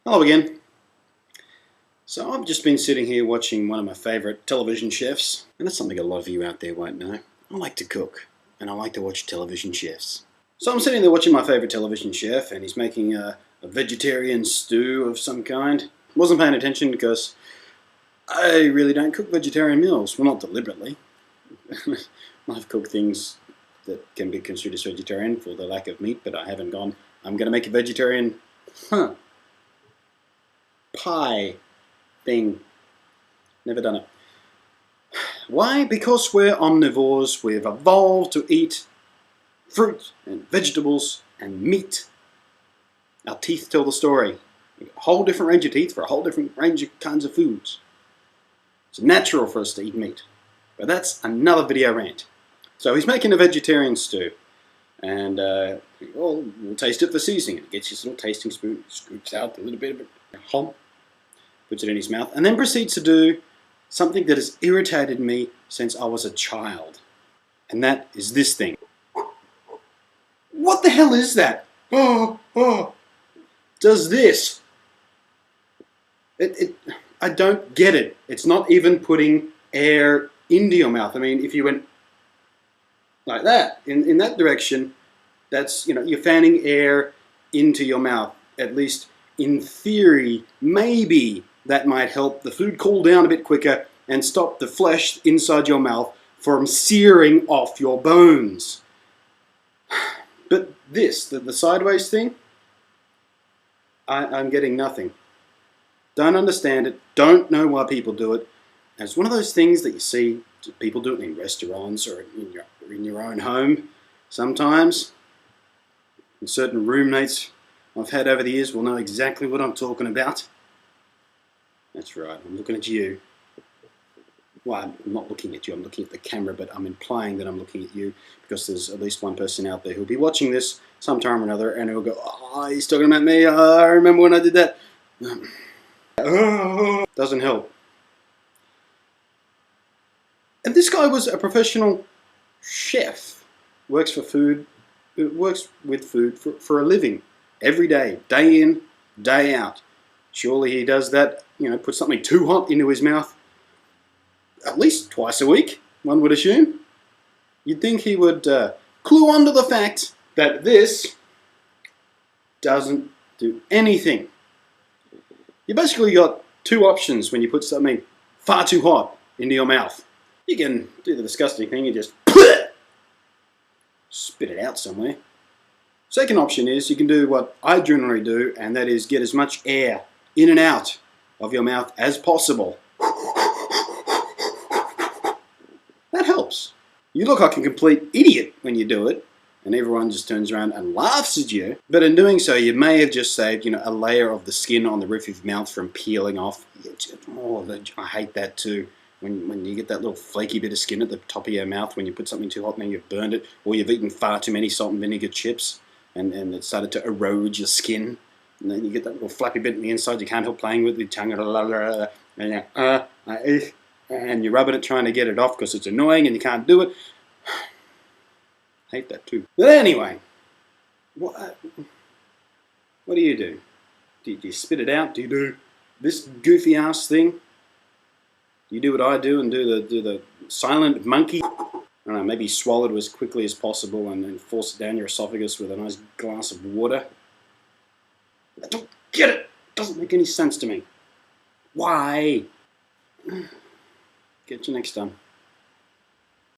Hello again. So I've just been sitting here watching one of my favourite television chefs, and that's something a lot of you out there won't know. I like to cook, and I like to watch television chefs. So I'm sitting there watching my favourite television chef, and he's making a vegetarian stew of some kind. Wasn't paying attention because I really don't cook vegetarian meals. Well, not deliberately. I've cooked things that can be considered as vegetarian for the lack of meat, but I haven't gone, I'm going to make a vegetarian pie thing. Never done it. Why? Because we're omnivores. We've evolved to eat fruit and vegetables and meat. Our teeth tell the story. We've got a whole different range of teeth for a whole different range of kinds of foods. It's natural for us to eat meat. But that's another video rant. So he's making a vegetarian stew. And we'll taste it for seasoning. He gets his little tasting spoon, scoops out a little bit of it, puts it in his mouth, and then proceeds to do something that has irritated me since I was a child. And that is this thing. What the hell is that? Does this. I don't get it. It's not even putting air into your mouth. I mean, if you went like that, in that direction, that's, you're fanning air into your mouth. At least in theory, maybe that might help the food cool down a bit quicker and stop the flesh inside your mouth from searing off your bones. But this, the sideways thing, I'm getting nothing. Don't understand it. Don't know why people do it. And it's one of those things that you see people do it in restaurants or in your own home sometimes. And certain roommates I've had over the years will know exactly what I'm talking about. That's right, I'm looking at you. Well, I'm not looking at you, I'm looking at the camera, but I'm implying that I'm looking at you because there's at least one person out there who'll be watching this sometime or another and who'll go, oh, he's talking about me, I remember when I did that. Doesn't help. And this guy was a professional chef. Works with food for a living. Every day, day in, day out. Surely he does that, put something too hot into his mouth at least twice a week, one would assume. You'd think he would clue on to the fact that this doesn't do anything. You basically got two options when you put something far too hot into your mouth. You can do the disgusting thing and just spit it out somewhere. Second option is you can do what I generally do, and that is get as much air in and out of your mouth as possible. That helps. You look like a complete idiot when you do it, and everyone just turns around and laughs at you. But in doing so, you may have just saved, a layer of the skin on the roof of your mouth from peeling off. I hate that too. When you get that little flaky bit of skin at the top of your mouth when you put something too hot and then you've burned it, or you've eaten far too many salt and vinegar chips and it started to erode your skin. And then you get that little flappy bit on the inside you can't help playing with your tongue. And you're rubbing it trying to get it off because it's annoying and you can't do it. Hate that too. But anyway, what do you do? Do you spit it out? Do you do this goofy ass thing? You do what I do and do the silent monkey. I don't know, maybe swallow it as quickly as possible and then force it down your esophagus with a nice glass of water. I don't get it. It doesn't make any sense to me. Why? Get you next time.